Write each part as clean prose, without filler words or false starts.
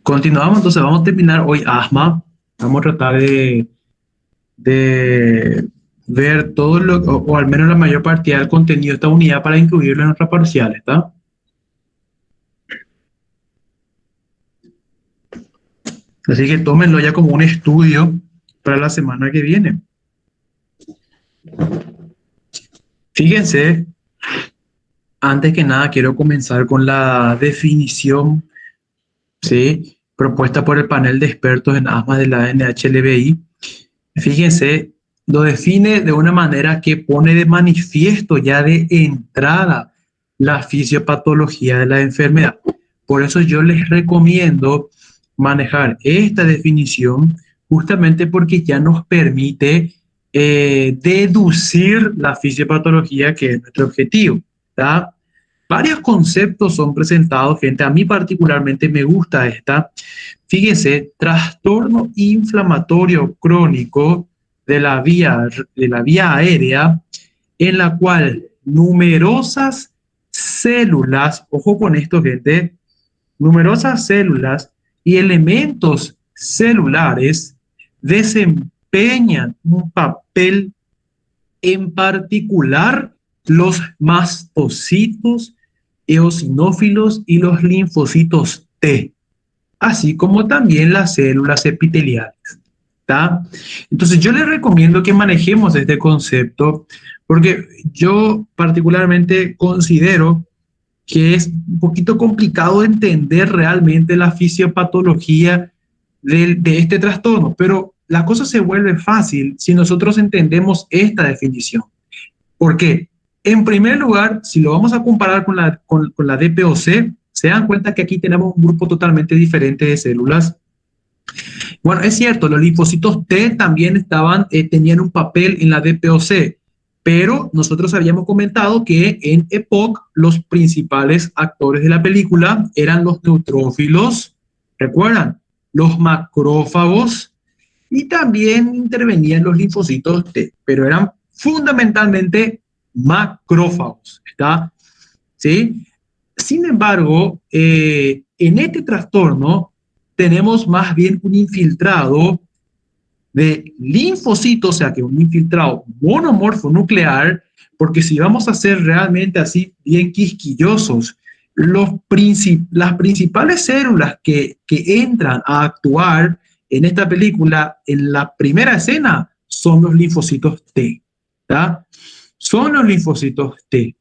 Continuamos, entonces vamos a terminar hoy asma. Vamos a tratar de ver todo o al menos la mayor parte del contenido de esta unidad para incluirlo en nuestra parcial, ¿está? Así que tómenlo ya como un estudio para la semana que viene. Fíjense, antes que nada quiero comenzar con la definición, ¿sí?, propuesta por el panel de expertos en asma de la NHLBI. Fíjense, lo define de una manera que pone de manifiesto ya de entrada la fisiopatología de la enfermedad. Por eso yo les recomiendo manejar esta definición justamente porque ya nos permite deducir la fisiopatología, que es nuestro objetivo, ¿tá? Varios conceptos son presentados, gente. A mí particularmente me gusta esta. Fíjense, trastorno inflamatorio crónico de la vía aérea, en la cual numerosas células, ojo con esto, gente, numerosas células y elementos celulares desempeñan un papel, en particular los mastocitos, eosinófilos y los linfocitos T, así como también las células epiteliales. ¿Tá? Entonces yo les recomiendo que manejemos este concepto porque yo particularmente considero que es un poquito complicado entender realmente la fisiopatología de este trastorno, pero la cosa se vuelve fácil si nosotros entendemos esta definición. ¿Por qué? En primer lugar, si lo vamos a comparar con la DPOC, se dan cuenta que aquí tenemos un grupo totalmente diferente de células. Bueno, es cierto, los linfocitos T también tenían un papel en la DPOC, pero nosotros habíamos comentado que en EPOC los principales actores de la película eran los neutrófilos, ¿recuerdan? Los macrófagos, y también intervenían los linfocitos T, pero eran fundamentalmente macrófagos, ¿está? ¿Sí? Sin embargo, en este trastorno tenemos más bien un infiltrado de linfocitos, o sea, que un infiltrado monomorfo nuclear, porque si vamos a ser realmente así bien quisquillosos, las principales células que entran a actuar en esta película, en la primera escena, son los linfocitos T, ¿tá? Son los linfocitos T.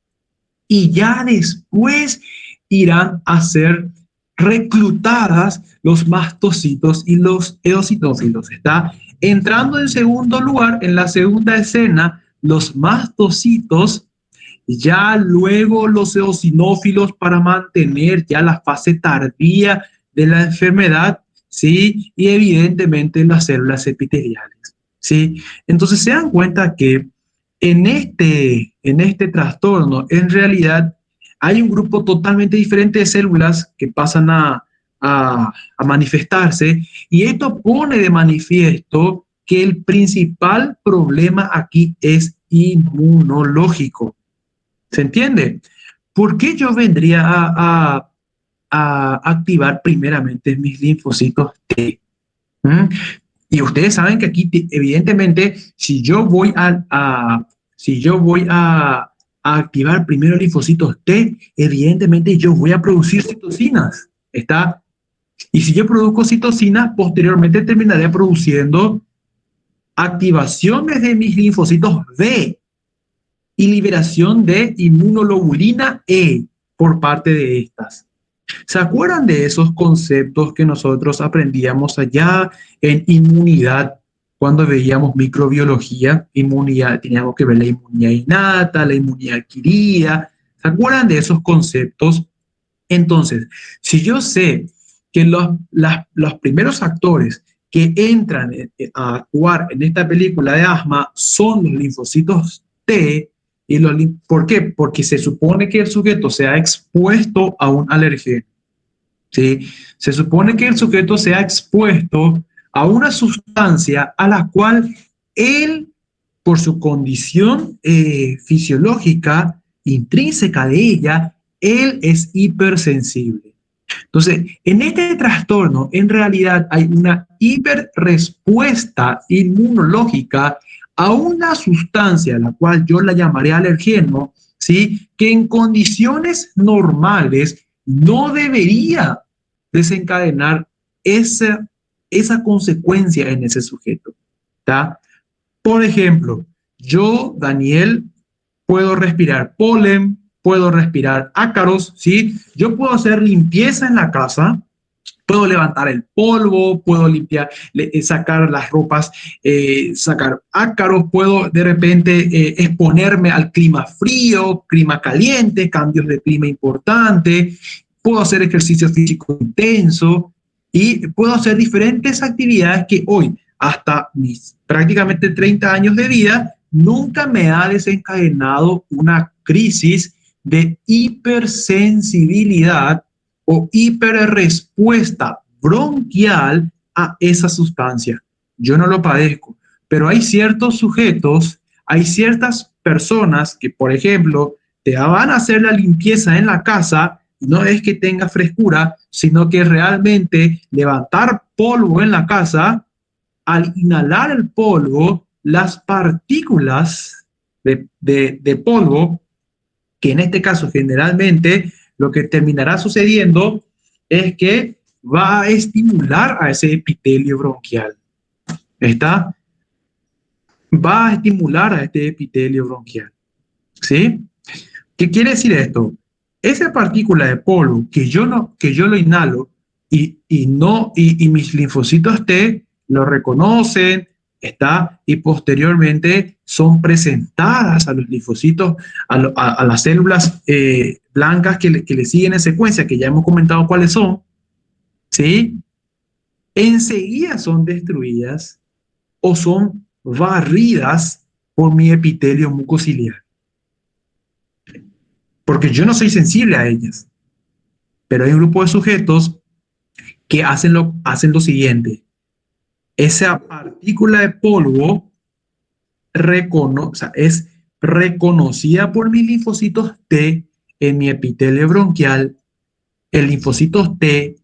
Y ya después irán a ser reclutadas los mastocitos y los eosinófilos. Está entrando en segundo lugar, en la segunda escena, los mastocitos, ya luego los eosinófilos para mantener ya la fase tardía de la enfermedad, ¿sí? Y evidentemente las células epiteliales, ¿sí? Entonces se dan cuenta que en este trastorno, en realidad, hay un grupo totalmente diferente de células que pasan a manifestarse, y esto pone de manifiesto que el principal problema aquí es inmunológico. ¿Se entiende? ¿Por qué yo vendría a activar primeramente mis linfocitos T? ¿Mm? Y ustedes saben que aquí, evidentemente, si yo voy a activar primero linfocitos T, evidentemente yo voy a producir citocinas, ¿está? Y si yo produzco citocinas, posteriormente terminaré produciendo activaciones de mis linfocitos B y liberación de inmunoglobulina E por parte de estas. ¿Se acuerdan de esos conceptos que nosotros aprendíamos allá en inmunidad cuando veíamos microbiología? Inmunidad, teníamos que ver la inmunidad innata, la inmunidad adquirida. ¿Se acuerdan de esos conceptos? Entonces, si yo sé que los primeros actores que entran a actuar en esta película de asma son los linfocitos T, ¿por qué? Porque se supone que el sujeto sea expuesto a un alergeno, ¿sí? Se supone que el sujeto sea expuesto a una sustancia a la cual él, por su condición fisiológica, intrínseca de ella, él es hipersensible. Entonces, en este trastorno, en realidad hay una hiperrespuesta inmunológica a una sustancia, la cual yo la llamaré alergeno, ¿sí? Que en condiciones normales no debería desencadenar esa, esa consecuencia en ese sujeto. ¿Tá? Por ejemplo, yo, Daniel, puedo respirar polen, puedo respirar ácaros, ¿sí? Yo puedo hacer limpieza en la casa, puedo levantar el polvo, puedo limpiar, sacar las ropas, sacar ácaros, puedo de repente exponerme al clima frío, clima caliente, cambios de clima importante, puedo hacer ejercicio físico intenso y puedo hacer diferentes actividades que hoy, hasta mis prácticamente 30 años de vida, nunca me ha desencadenado una crisis de hipersensibilidad o hiperrespuesta bronquial a esa sustancia. Yo no lo padezco, pero hay ciertos sujetos, hay ciertas personas que, por ejemplo, te van a hacer la limpieza en la casa, no es que tenga frescura, sino que realmente levantar polvo en la casa, al inhalar el polvo, las partículas de polvo, que en este caso generalmente lo que terminará sucediendo es que va a estimular a ese epitelio bronquial. ¿Está? Va a estimular a este epitelio bronquial. ¿Sí? ¿Qué quiere decir esto? Esa partícula de polvo que yo lo inhalo y mis linfocitos T lo reconocen, está, y posteriormente son presentadas a los linfocitos, a las células blancas que le siguen en secuencia, que ya hemos comentado cuáles son, ¿sí? Enseguida son destruidas o son barridas por mi epitelio mucociliar, porque yo no soy sensible a ellas, pero hay un grupo de sujetos que hacen lo siguiente. Esa partícula de polvo o sea, es reconocida por mis linfocitos T en mi epitelio bronquial. El linfocito T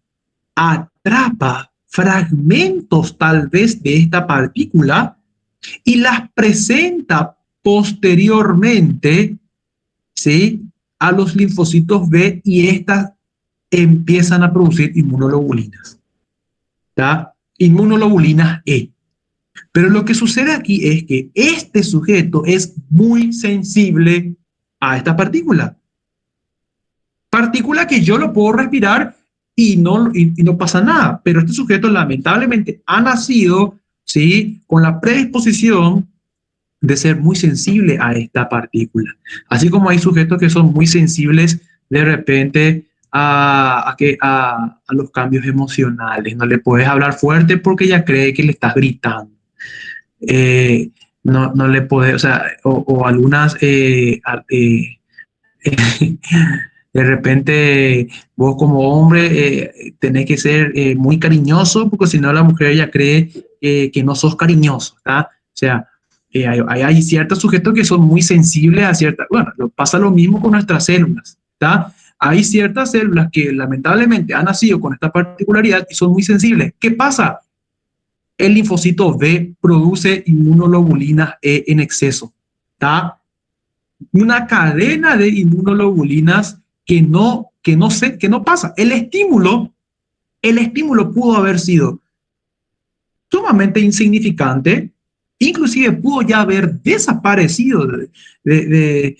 atrapa fragmentos tal vez de esta partícula y las presenta posteriormente, ¿sí?, a los linfocitos B y estas empiezan a producir inmunoglobulinas, ¿tá? Inmunoglobulinas E. Pero lo que sucede aquí es que este sujeto es muy sensible a esta partícula. Partícula que yo lo puedo respirar y no pasa nada. Pero este sujeto lamentablemente ha nacido, ¿sí?, con la predisposición de ser muy sensible a esta partícula. Así como hay sujetos que son muy sensibles de repente a los cambios emocionales. No le puedes hablar fuerte porque ya cree que le estás gritando. No le puede, o sea, o algunas, de repente vos como hombre tenés que ser muy cariñoso porque si no la mujer ya cree que no sos cariñoso, ¿tá? O sea, hay ciertos sujetos que son muy sensibles a ciertas, bueno, pasa lo mismo con nuestras células, ¿tá? Hay ciertas células que lamentablemente han nacido con esta particularidad y son muy sensibles. ¿Qué pasa? El linfocito B produce inmunoglobulinas E en exceso. ¿Está? Una cadena de inmunoglobulinas que no pasa. El estímulo pudo haber sido sumamente insignificante, inclusive pudo ya haber desaparecido del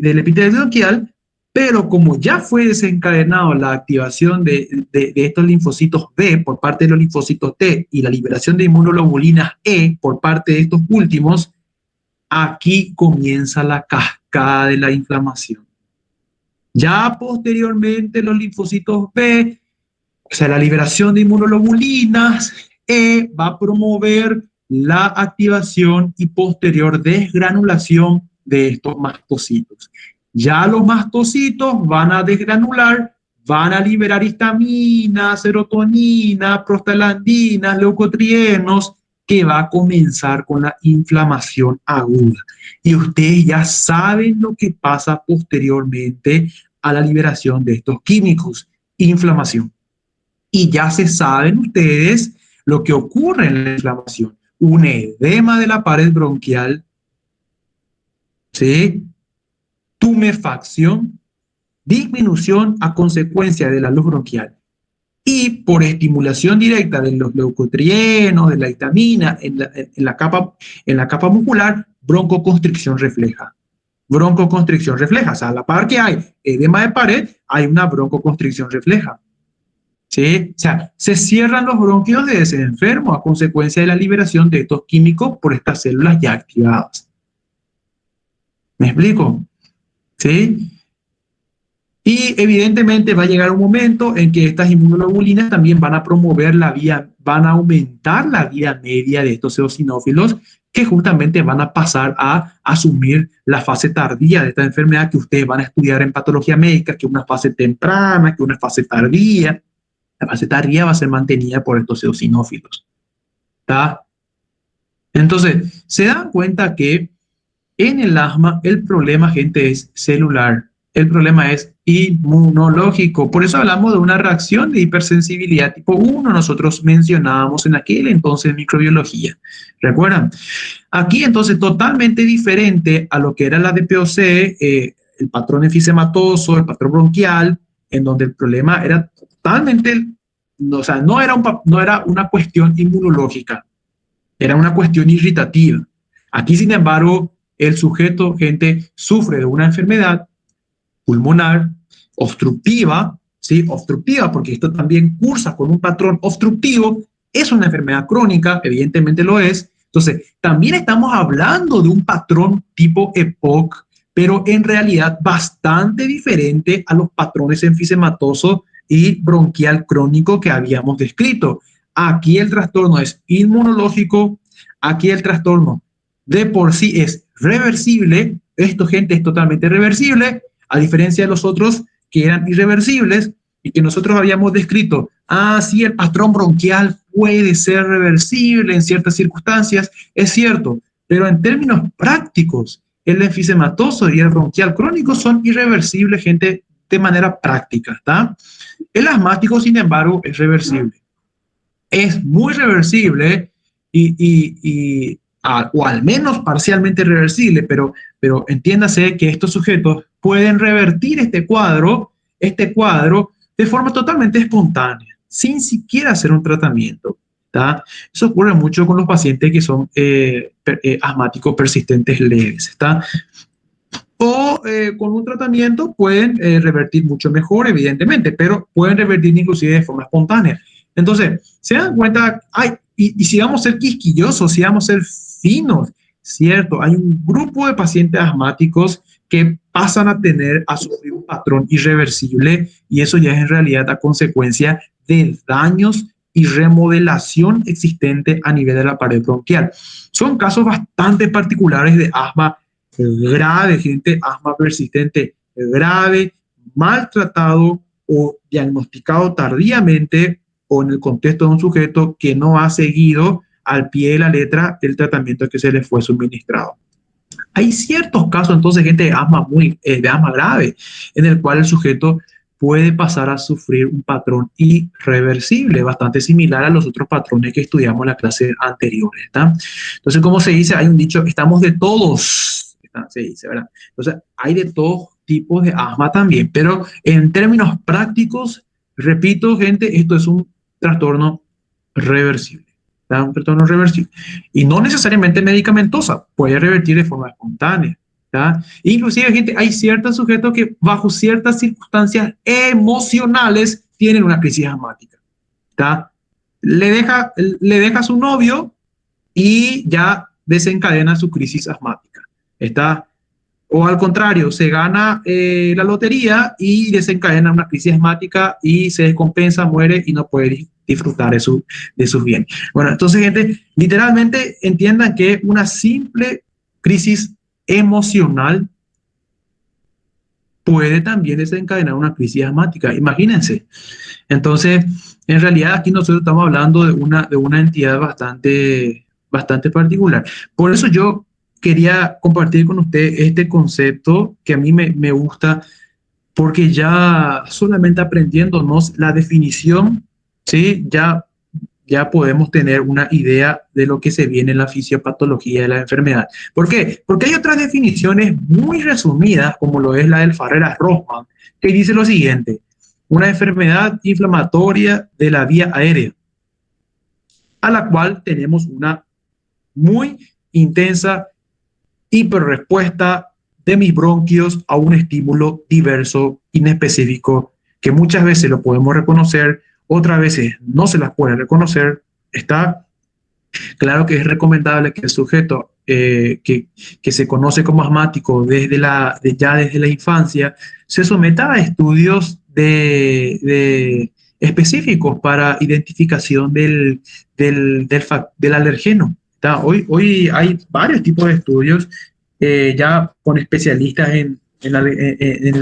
epitelio bronquial, pero como ya fue desencadenado la activación de estos linfocitos B por parte de los linfocitos T y la liberación de inmunoglobulinas E por parte de estos últimos, aquí comienza la cascada de la inflamación. Ya posteriormente los linfocitos B, o sea, la liberación de inmunoglobulinas E va a promover la activación y posterior desgranulación de estos mastocitos. Ya los mastocitos van a desgranular, van a liberar histamina, serotonina, prostaglandinas, leucotrienos, que va a comenzar con la inflamación aguda. Y ustedes ya saben lo que pasa posteriormente a la liberación de estos químicos, inflamación. Y ya se saben ustedes lo que ocurre en la inflamación. Un edema de la pared bronquial, ¿sí? Tumefacción, disminución a consecuencia de la luz bronquial. Y por estimulación directa de los leucotrienos, de la histamina en la capa muscular, broncoconstricción refleja. Broncoconstricción refleja, o sea, a la par que hay edema de pared, hay una broncoconstricción refleja. ¿Sí? O sea, se cierran los bronquios de ese enfermo a consecuencia de la liberación de estos químicos por estas células ya activadas. ¿Me explico? ¿Sí? Y evidentemente va a llegar un momento en que estas inmunoglobulinas también van a promover la vía, van a aumentar la vida media de estos eosinófilos que justamente van a pasar a asumir la fase tardía de esta enfermedad que ustedes van a estudiar en patología médica, que es una fase temprana, que es una fase tardía. La fase tardía va a ser mantenida por estos eosinófilos. ¿Está? Entonces, se dan cuenta que en el asma el problema, gente, es celular. El problema es inmunológico. Por eso hablamos de una reacción de hipersensibilidad tipo 1. Nosotros mencionábamos en aquel entonces microbiología. ¿Recuerdan? Aquí entonces totalmente diferente a lo que era la DPOC, el patrón enfisematoso, el patrón bronquial, en donde el problema era totalmente, o sea, no era una cuestión inmunológica, era una cuestión irritativa. Aquí, sin embargo, el sujeto, gente, sufre de una enfermedad pulmonar obstructiva, ¿sí? Obstructiva, porque esto también cursa con un patrón obstructivo, es una enfermedad crónica, evidentemente lo es. Entonces, también estamos hablando de un patrón tipo EPOC, pero en realidad bastante diferente a los patrones enfisematosos y bronquial crónico que habíamos descrito. Aquí el trastorno es inmunológico, aquí el trastorno de por sí es reversible, esto, gente, es totalmente reversible, a diferencia de los otros que eran irreversibles y que nosotros habíamos descrito. Ah, sí, el patrón bronquial puede ser reversible en ciertas circunstancias, es cierto, pero en términos prácticos, el enfisematoso y el bronquial crónico son irreversibles, gente, de manera práctica, ¿está? El asmático, sin embargo, es reversible. Es muy reversible o al menos parcialmente reversible, pero entiéndase que estos sujetos pueden revertir este cuadro de forma totalmente espontánea, sin siquiera hacer un tratamiento. ¿Tá? Eso ocurre mucho con los pacientes que son asmáticos persistentes leves. ¿Tá? O con un tratamiento pueden revertir mucho mejor, evidentemente, pero pueden revertir inclusive de forma espontánea. Entonces, se dan cuenta, y si vamos a ser quisquillosos, si vamos a ser finos, cierto, hay un grupo de pacientes asmáticos que pasan a sufrir un patrón irreversible y eso ya es en realidad a consecuencia de daños y remodelación existente a nivel de la pared bronquial. Son casos bastante particulares de asma grave, gente, asma persistente grave, maltratado o diagnosticado tardíamente o en el contexto de un sujeto que no ha seguido al pie de la letra el tratamiento que se le fue suministrado. Hay ciertos casos, entonces, gente de asma grave, en el cual el sujeto puede pasar a sufrir un patrón irreversible, bastante similar a los otros patrones que estudiamos en la clase anterior. ¿Está? Entonces, como se dice, hay un dicho, estamos de todos, se dice, ¿verdad? Entonces, hay de todos tipos de asma también, pero en términos prácticos, repito, gente, esto es un trastorno reversible. Un trastorno reversible. Y no necesariamente medicamentosa, puede revertir de forma espontánea. ¿Tá? Inclusive, gente, hay ciertos sujetos que bajo ciertas circunstancias emocionales tienen una crisis asmática. ¿Tá? Le deja a su novio y ya desencadena su crisis asmática. ¿Está? O al contrario, se gana la lotería y desencadena una crisis asmática y se descompensa, muere y no puede disfrutar de sus bienes. Bueno, entonces, gente, literalmente entiendan que una simple crisis emocional puede también desencadenar una crisis asmática. Imagínense. Entonces, en realidad aquí nosotros estamos hablando de una entidad bastante particular. Por eso yo quería compartir con usted este concepto que a mí me gusta, porque ya solamente aprendiéndonos la definición ¿sí? Ya podemos tener una idea de lo que se viene en la fisiopatología de la enfermedad. ¿Por qué? Porque hay otras definiciones muy resumidas, como lo es la del Farreras-Rosman, que dice lo siguiente: una enfermedad inflamatoria de la vía aérea, a la cual tenemos una muy intensa hiperrespuesta de mis bronquios a un estímulo diverso, inespecífico, que muchas veces lo podemos reconocer, otras veces no se las puede reconocer. Está claro que es recomendable que el sujeto que se conoce como asmático ya desde la infancia se someta a estudios específicos para identificación del alergeno. Hoy hay varios tipos de estudios ya con especialistas en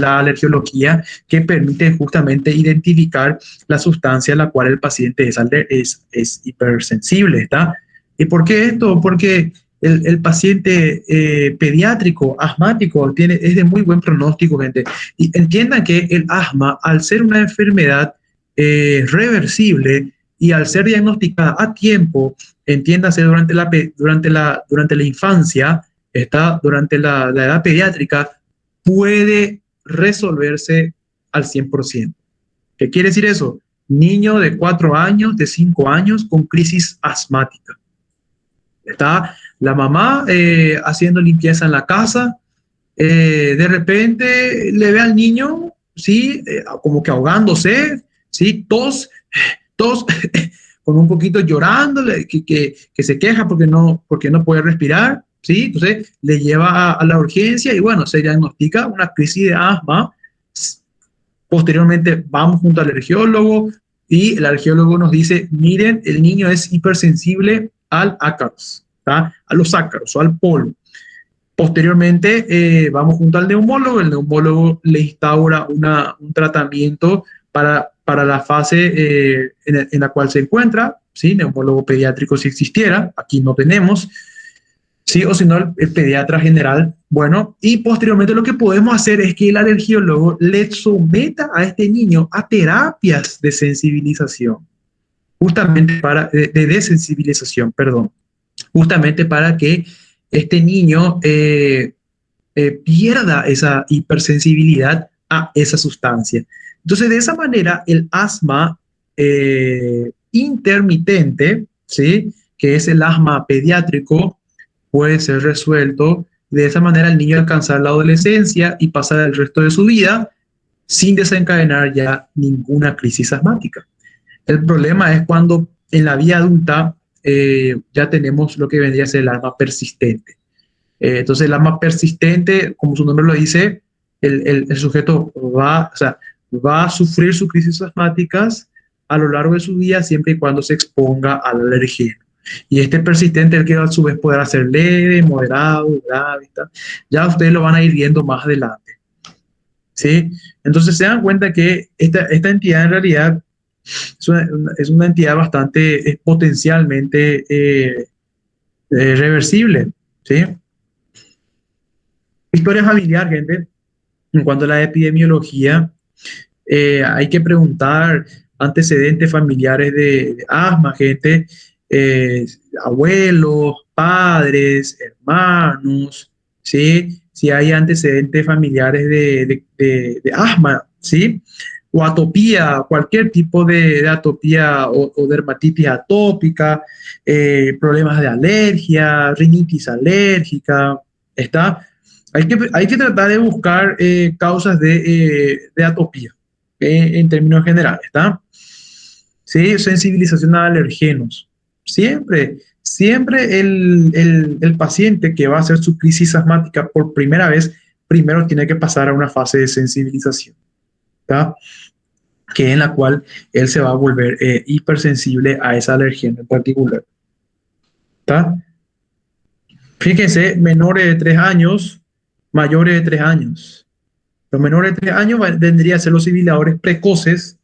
la alergiología que permiten justamente identificar la sustancia a la cual el paciente es hipersensible, ¿está? ¿Y por qué esto? Porque el paciente pediátrico, asmático, es de muy buen pronóstico, gente. Y entiendan que el asma, al ser una enfermedad reversible y al ser diagnosticada a tiempo, entiéndase durante la infancia, está durante la edad pediátrica, puede resolverse al 100%. ¿Qué quiere decir eso? Niño de 4 años, de 5 años con crisis asmática. Está la mamá haciendo limpieza en la casa, de repente le ve al niño, ¿sí? Como que ahogándose, ¿sí? Tos, con un poquito llorando, que se queja porque no puede respirar, ¿sí? Entonces le lleva a la urgencia y bueno, se diagnostica una crisis de asma. Posteriormente vamos junto al alergiólogo y el alergiólogo nos dice: miren, el niño es hipersensible al ácaros, ¿tá? A los ácaros o al polvo. Posteriormente vamos junto al neumólogo, el neumólogo le instaura un tratamiento para la fase en la cual se encuentra, ¿sí? Neumólogo pediátrico si existiera, aquí no tenemos, ¿sí? O si no, el pediatra general. Bueno, y posteriormente lo que podemos hacer es que el alergiólogo le someta a este niño a terapias de sensibilización, justamente de desensibilización, perdón, justamente para que este niño pierda esa hipersensibilidad a esa sustancia. Entonces, de esa manera, el asma intermitente, ¿sí? Que es el asma pediátrico, puede ser resuelto. De esa manera, el niño alcanzar la adolescencia y pasar el resto de su vida sin desencadenar ya ninguna crisis asmática. El problema es cuando en la vida adulta ya tenemos lo que vendría a ser el asma persistente. Entonces, el asma persistente, como su nombre lo dice, el sujeto o sea, va a sufrir sus crisis asmáticas a lo largo de su vida siempre y cuando se exponga al alergeno. Y este persistente, el que a su vez podrá ser leve, moderado, grave, tal. Ya ustedes lo van a ir viendo más adelante, ¿sí? Entonces se dan cuenta que esta entidad en realidad es una entidad bastante, es potencialmente reversible, ¿sí? Historia familiar, gente. En cuanto a la epidemiología, hay que preguntar antecedentes familiares de asma, gente, eh, abuelos, padres, hermanos, ¿sí? Si hay antecedentes familiares de asma, ¿sí? O atopía, cualquier tipo de atopía o dermatitis atópica, problemas de alergia, rinitis alérgica, ¿está? Hay que tratar de buscar causas de atopía, en términos generales, ¿está? Sí, sensibilización a alergenos. Siempre el paciente que va a hacer su crisis asmática por primera vez, primero tiene que pasar a una fase de sensibilización, ¿está? Que en la cual él se va a volver hipersensible a esa alergeno en particular, ¿está? Fíjense, menores de 3 años, mayores de 3 años. Los menores de 3 años vendrían a ser los sibiladores precoces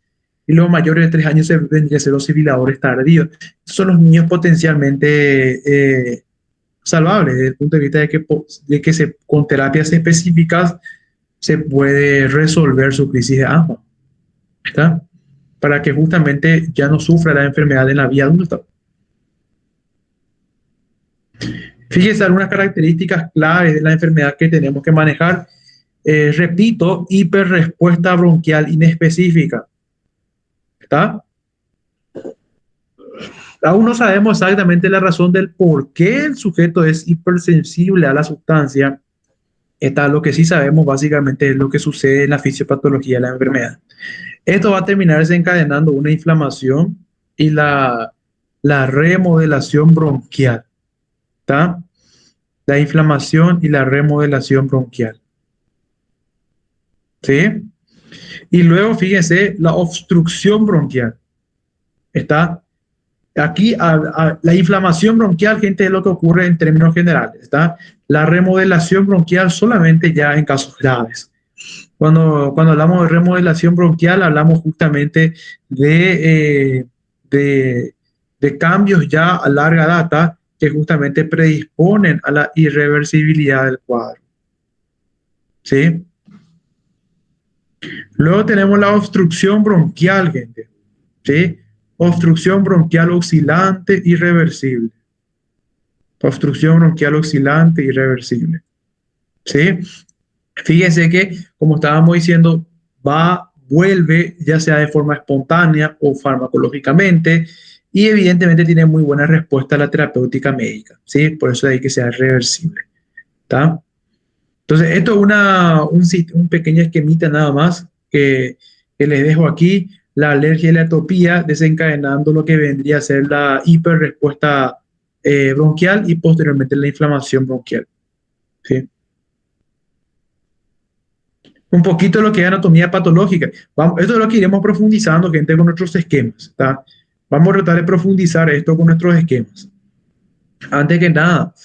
y los mayores de 3 años vendrían a ser los sibiladores tardíos. Estos son los niños potencialmente salvables desde el punto de vista de que con terapias específicas se puede resolver su crisis de asma. ¿Está? para que justamente ya no sufra la enfermedad en la vida adulta. Fíjese algunas características claves de la enfermedad que tenemos que manejar. Repito, hiperrespuesta bronquial inespecífica. ¿Está? Aún no sabemos exactamente la razón del por qué el sujeto es hipersensible a la sustancia. Lo que sí sabemos básicamente es lo que sucede en la fisiopatología de la enfermedad. Esto va a terminar desencadenando una inflamación y la remodelación bronquial. ¿Está? La inflamación y la remodelación bronquial. ¿Sí? Y luego, fíjense, la obstrucción bronquial. ¿Está? Aquí, la inflamación bronquial, gente, es lo que ocurre en términos generales. ¿Está? La remodelación bronquial solamente ya en casos graves. Cuando hablamos de remodelación bronquial, hablamos justamente de cambios ya a larga data que justamente predisponen a la irreversibilidad del cuadro. ¿Sí? Luego tenemos la obstrucción bronquial, gente. ¿Sí? Obstrucción bronquial oscilante irreversible. Obstrucción bronquial oscilante irreversible. ¿Sí? Fíjense que, como estábamos diciendo, vuelve, ya sea de forma espontánea o farmacológicamente, y evidentemente tiene muy buena respuesta a la terapéutica médica, ¿sí? Por eso hay que sea reversible, ¿está? Entonces, esto es un pequeño esquemita nada más que les dejo aquí, la alergia y la atopía desencadenando lo que vendría a ser la hiperrespuesta bronquial y posteriormente la inflamación bronquial, ¿sí? Un poquito lo que es anatomía patológica. Esto es lo que iremos profundizando, gente, con nuestros esquemas. ¿Está? Vamos a tratar de profundizar esto con nuestros esquemas. Antes que nada,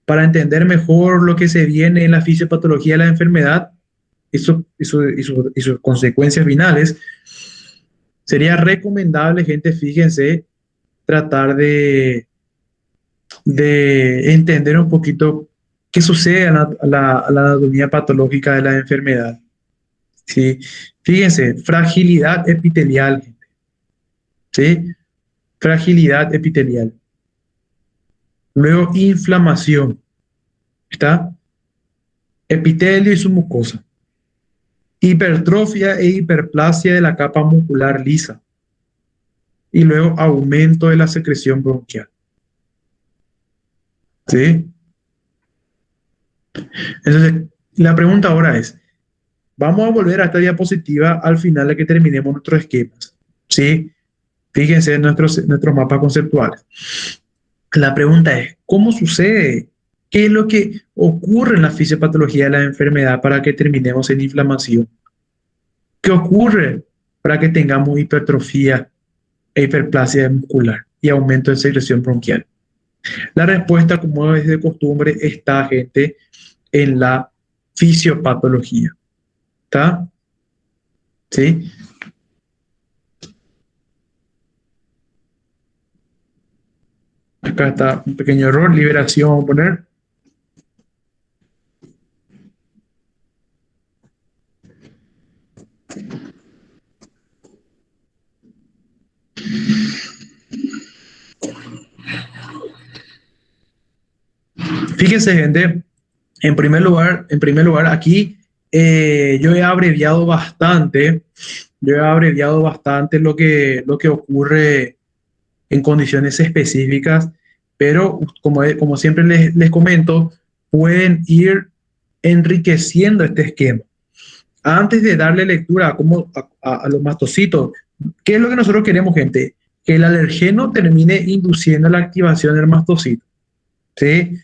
para entender mejor lo que se viene en la fisiopatología de la enfermedad y sus consecuencias finales, sería recomendable, gente, fíjense, tratar de entender un poquito qué sucede a la anatomía patológica de la enfermedad. ¿Sí? Fíjense, fragilidad epitelial, ¿sí? Fragilidad epitelial. Luego, inflamación, ¿está? Epitelio y su mucosa. Hipertrofia e hiperplasia de la capa muscular lisa. Y luego, aumento de la secreción bronquial. ¿Sí? Entonces, la pregunta ahora es, vamos a volver a esta diapositiva al final de que terminemos nuestros esquemas, ¿sí? Fíjense en nuestros mapas conceptuales. La pregunta es, ¿cómo sucede? ¿Qué es lo que ocurre en la fisiopatología de la enfermedad para que terminemos en inflamación? ¿Qué ocurre para que tengamos hipertrofia e hiperplasia muscular y aumento de secreción bronquial? La respuesta, como es de costumbre, está, gente, en la fisiopatología. ¿Está? ¿Sí? Acá está un pequeño error, liberación, vamos a poner. Fíjense, gente, en primer lugar aquí yo he abreviado bastante lo que ocurre en condiciones específicas, pero como siempre les comento, pueden ir enriqueciendo este esquema. Antes de darle lectura a los mastocitos, ¿qué es lo que nosotros queremos, gente? Que el alergeno termine induciendo la activación del mastocito. ¿Sí?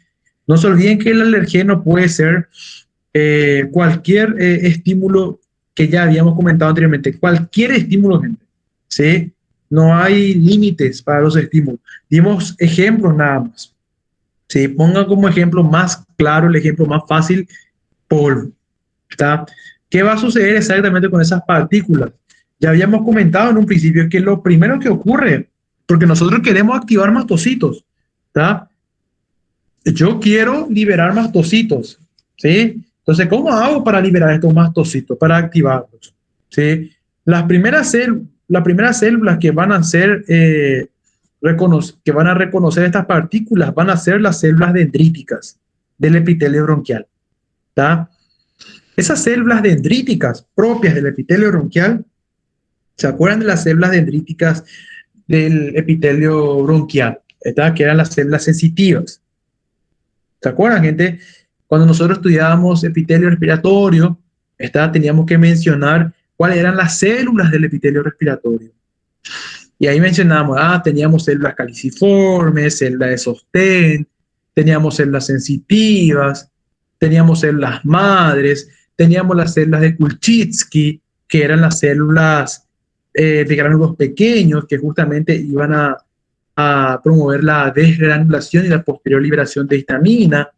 No se olviden que el alergeno puede ser cualquier estímulo que ya habíamos comentado anteriormente, cualquier estímulo, gente, ¿sí? No hay límites para los estímulos. Dimos ejemplos nada más. ¿Sí? Pongan como ejemplo más claro, el ejemplo más fácil, polvo. ¿Está? ¿Qué va a suceder exactamente con esas partículas? Ya habíamos comentado en un principio que lo primero que ocurre, porque nosotros queremos activar mastocitos, ¿está? Yo quiero liberar mastocitos, ¿sí? Entonces, ¿cómo hago para liberar estos mastocitos, para activarlos? ¿Sí? Las primeras células, las primeras células que van a ser, que van a reconocer estas partículas van a ser las células dendríticas del epitelio bronquial. ¿Tá? Esas células dendríticas propias del epitelio bronquial, ¿se acuerdan de las células dendríticas del epitelio bronquial? ¿Tá? Que eran las células sensitivas. ¿Se acuerdan, gente? Cuando nosotros estudiábamos epitelio respiratorio, teníamos que mencionar cuáles eran las células del epitelio respiratorio. Y ahí mencionamos, teníamos células caliciformes, células de sostén, teníamos células sensitivas, teníamos células madres, teníamos las células de Kulczycki, que eran las células de gránulos pequeños que justamente iban a promover la desgranulación y la posterior liberación de histamina.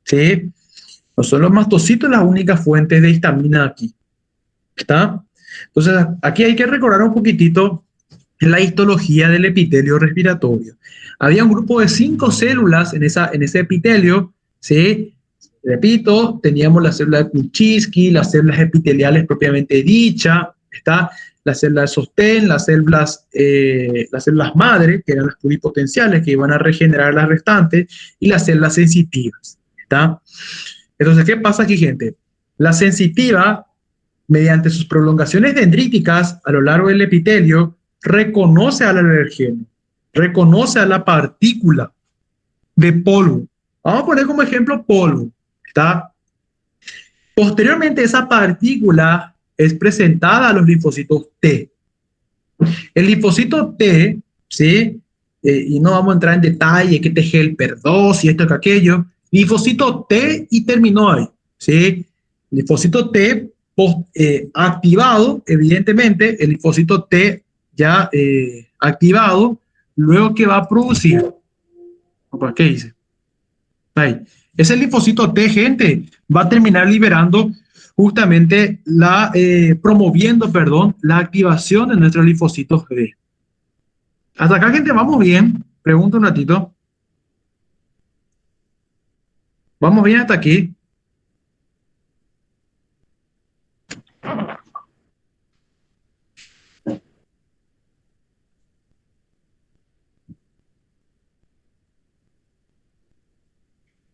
¿Sí? No son los mastocitos las únicas fuentes de histamina aquí. ¿Está? Entonces, aquí hay que recordar un poquitito la histología del epitelio respiratorio. Había un grupo de 5 células en ese epitelio, ¿sí? Repito, teníamos la célula de Kulczycki, las células epiteliales propiamente dichas, ¿está? Las células de sostén, las células madre, que eran las pluripotenciales, que iban a regenerar las restantes, y las células sensitivas, ¿está? Entonces, ¿qué pasa aquí, gente? La sensitiva, mediante sus prolongaciones dendríticas a lo largo del epitelio, reconoce al alergeno, reconoce a la partícula de polvo. Vamos a poner como ejemplo polvo, ¿está? Posteriormente, esa partícula es presentada a los linfocitos T. El linfocito T, ¿sí? Y no vamos a entrar en detalle, que es helper 2 y esto que aquello. Linfocito T y terminó ahí, ¿sí? Linfocito T activado, evidentemente, el linfocito T ya activado, luego que va a producir. ¿Qué dice? Ahí. Ese linfocito T, gente, va a terminar liberando justamente promoviendo, perdón, la activación de nuestros linfocitos B. Hasta acá, gente, vamos bien. Pregunto un ratito. ¿Vamos bien hasta aquí?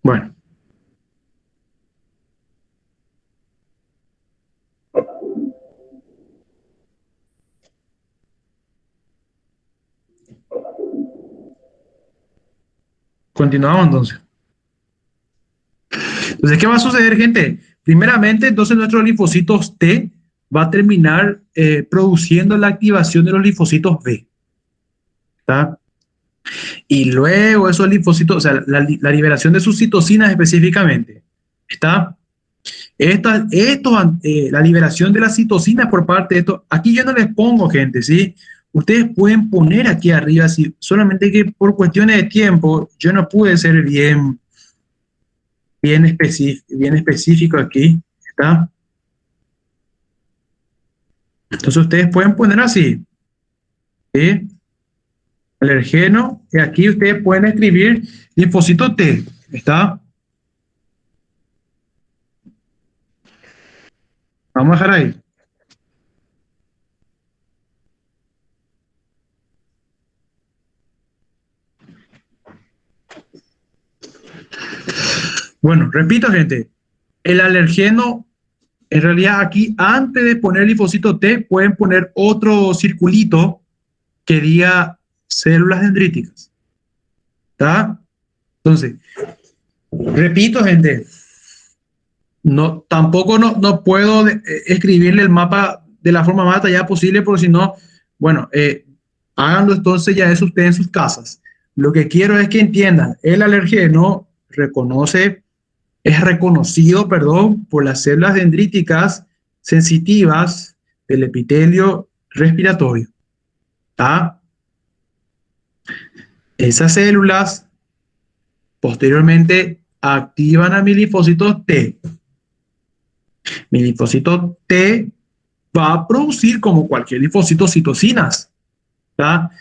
Bueno. Continuamos entonces. Entonces, ¿qué va a suceder, gente? Primeramente, entonces nuestros linfocitos T va a terminar produciendo la activación de los linfocitos B. ¿Está? Y luego esos linfocitos, o sea, la liberación de sus citocinas específicamente. ¿Está? La liberación de las citocinas por parte de esto, aquí yo no les pongo, gente, ¿sí? Ustedes pueden poner aquí arriba, ¿sí? Solamente que por cuestiones de tiempo yo no pude ser bien específico aquí, ¿está? Entonces ustedes pueden poner así, ¿sí? Alergeno, y aquí ustedes pueden escribir linfocito T, ¿está? Vamos a dejar ahí. Bueno, repito, gente, el alergeno, en realidad aquí, antes de poner linfocito T, pueden poner otro circulito que diga células dendríticas, ¿está? Entonces, repito, gente, tampoco no puedo escribirle el mapa de la forma más detallada posible, porque si no, bueno, háganlo entonces ya eso ustedes en sus casas. Lo que quiero es que entiendan, el alergeno es reconocido, perdón, por las células dendríticas sensitivas del epitelio respiratorio. ¿Tá? Esas células posteriormente activan a mi linfocito T. Mi linfocito T va a producir, como cualquier linfocito, citocinas. ¿Tá?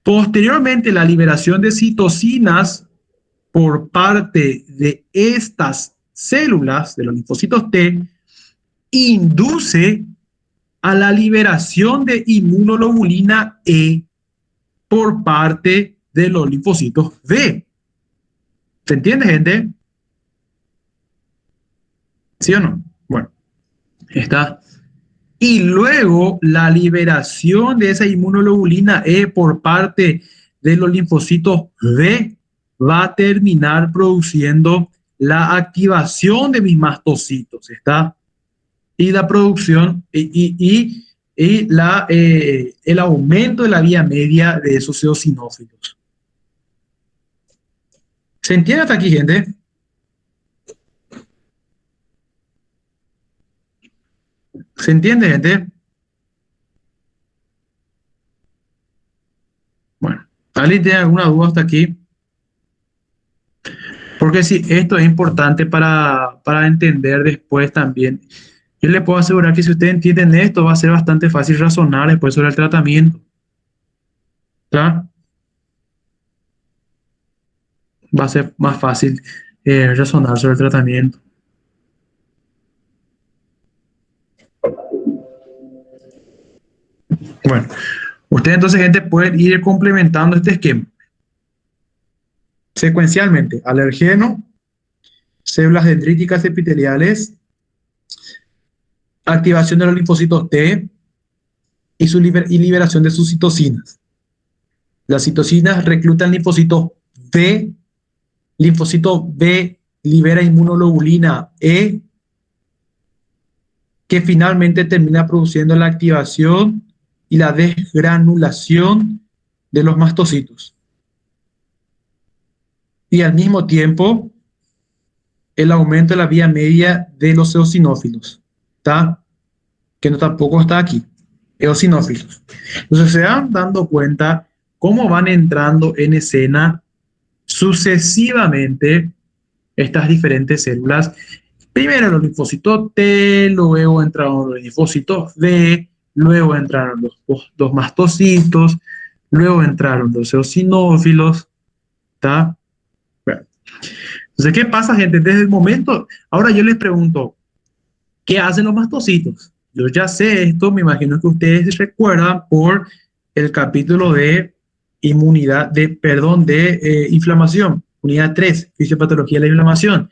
Posteriormente, la liberación de citocinas por parte de estas células, de los linfocitos T, induce a la liberación de inmunoglobulina E por parte de los linfocitos B. ¿Se entiende, gente? ¿Sí o no? Bueno, está. Y luego la liberación de esa inmunoglobulina E por parte de los linfocitos B va a terminar produciendo la activación de mis mastocitos, ¿está? Y la producción el aumento de la vía media de esos eosinófilos. ¿Se entiende hasta aquí, gente? ¿Se entiende, gente? Bueno, ¿alguien tiene alguna duda hasta aquí? Porque sí, esto es importante para entender después también. Yo le puedo asegurar que si ustedes entienden esto, va a ser bastante fácil razonar después sobre el tratamiento. ¿Está? Va a ser más fácil razonar sobre el tratamiento. Bueno, ustedes entonces, gente, pueden ir complementando este esquema secuencialmente. Alergeno, células dendríticas epiteliales, activación de los linfocitos T y liberación de sus citocinas. Las citocinas reclutan linfocitos B, linfocito B libera inmunoglobulina E, que finalmente termina produciendo la activación y la desgranulación de los mastocitos. Y al mismo tiempo, el aumento de la vía media de los eosinófilos, ¿está? Que no tampoco está aquí, eosinófilos. Entonces se van dando cuenta cómo van entrando en escena sucesivamente estas diferentes células. Primero los linfocitos T, luego entraron los linfocitos B, luego entraron los mastocitos, luego entraron los eosinófilos, ¿está? Bueno, entonces, ¿qué pasa, gente? Desde el momento, ahora yo les pregunto, ¿qué hacen los mastocitos? Yo ya sé esto, me imagino que ustedes recuerdan por el capítulo de inmunidad, de inflamación, unidad 3, fisiopatología de la inflamación.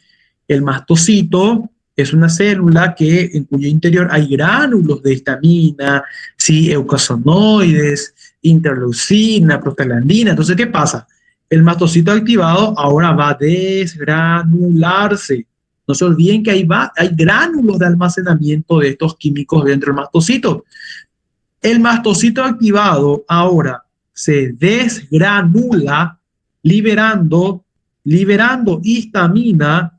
El mastocito es una célula en cuyo interior hay gránulos de histamina, sí, eucosonoides, interleucina, prostaglandina. Entonces, ¿qué pasa? El mastocito activado ahora va a desgranularse. No se olviden que hay gránulos de almacenamiento de estos químicos dentro del mastocito. El mastocito activado ahora se desgranula liberando histamina,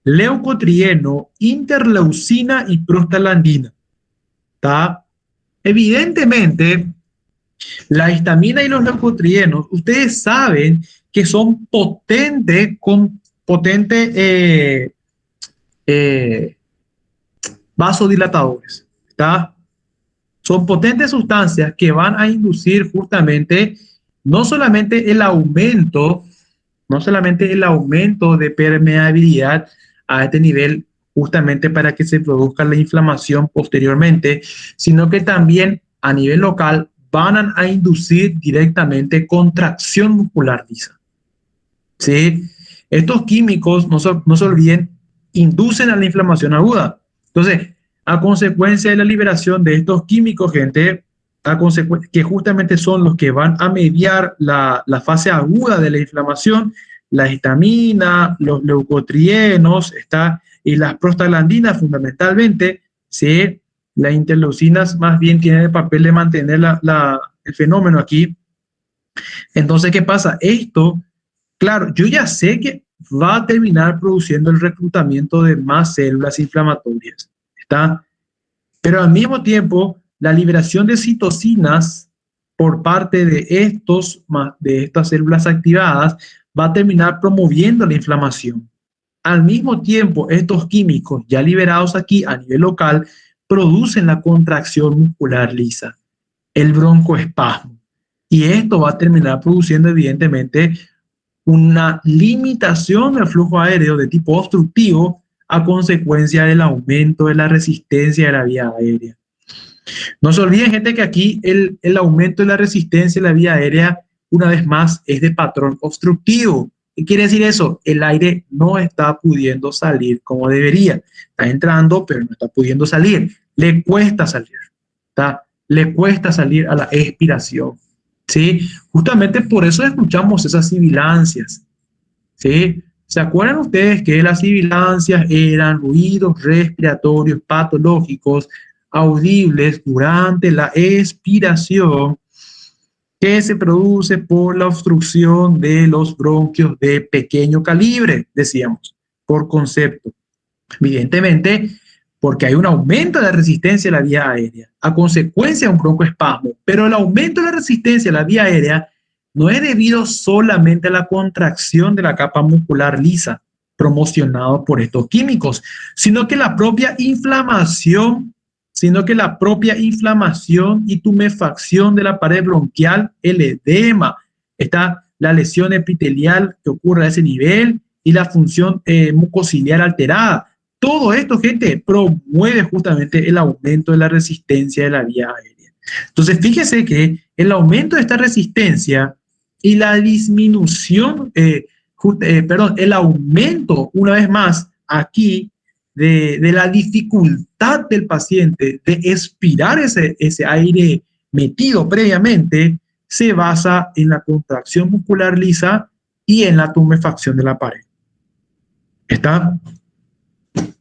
leucotrieno, interleucina y prostaglandina. ¿Tá? Evidentemente, la histamina y los leucotrienos, ustedes saben que son potentes vasodilatadores. ¿Tá? Son potentes sustancias que van a inducir justamente no solamente el aumento, no solamente el aumento de permeabilidad a este nivel justamente para que se produzca la inflamación posteriormente, sino que también a nivel local van a inducir directamente contracción muscular lisa. ¿Sí? Estos químicos, no se olviden, inducen a la inflamación aguda. Entonces, a consecuencia de la liberación de estos químicos, gente, que justamente son los que van a mediar la fase aguda de la inflamación, la histamina, los leucotrienos, y las prostaglandinas fundamentalmente, ¿sí? Las interleucinas más bien tienen el papel de mantener el fenómeno aquí. Entonces, ¿qué pasa? Esto, claro, yo ya sé que va a terminar produciendo el reclutamiento de más células inflamatorias, ¿está? Pero al mismo tiempo, la liberación de citocinas por parte de estas células activadas va a terminar promoviendo la inflamación. Al mismo tiempo, estos químicos ya liberados aquí a nivel local producen la contracción muscular lisa, el broncoespasmo. Y esto va a terminar produciendo evidentemente una limitación del flujo aéreo de tipo obstructivo a consecuencia del aumento de la resistencia de la vía aérea. No se olviden, gente, que aquí el aumento de la resistencia de la vía aérea, una vez más, es de patrón obstructivo. ¿Qué quiere decir eso? El aire no está pudiendo salir como debería. Está entrando, pero no está pudiendo salir. Le cuesta salir. ¿Está? Le cuesta salir a la expiración. ¿Sí? Justamente por eso escuchamos esas sibilancias. ¿Sí? ¿Se acuerdan ustedes que las sibilancias eran ruidos respiratorios patológicos audibles durante la expiración que se produce por la obstrucción de los bronquios de pequeño calibre, decíamos, por concepto? Evidentemente, porque hay un aumento de la resistencia a la vía aérea a consecuencia de un broncoespasmo, pero el aumento de la resistencia a la vía aérea no es debido solamente a la contracción de la capa muscular lisa promocionado por estos químicos, sino que la propia inflamación, y tumefacción de la pared bronquial, el edema, está la lesión epitelial que ocurre a ese nivel y la función mucociliar alterada. Todo esto, gente, promueve justamente el aumento de la resistencia de la vía aérea. Entonces, fíjese que el aumento de esta resistencia y la disminución, el aumento, una vez más, aquí, de la dificultad del paciente de expirar ese aire metido previamente, se basa en la contracción muscular lisa y en la tumefacción de la pared. ¿Está?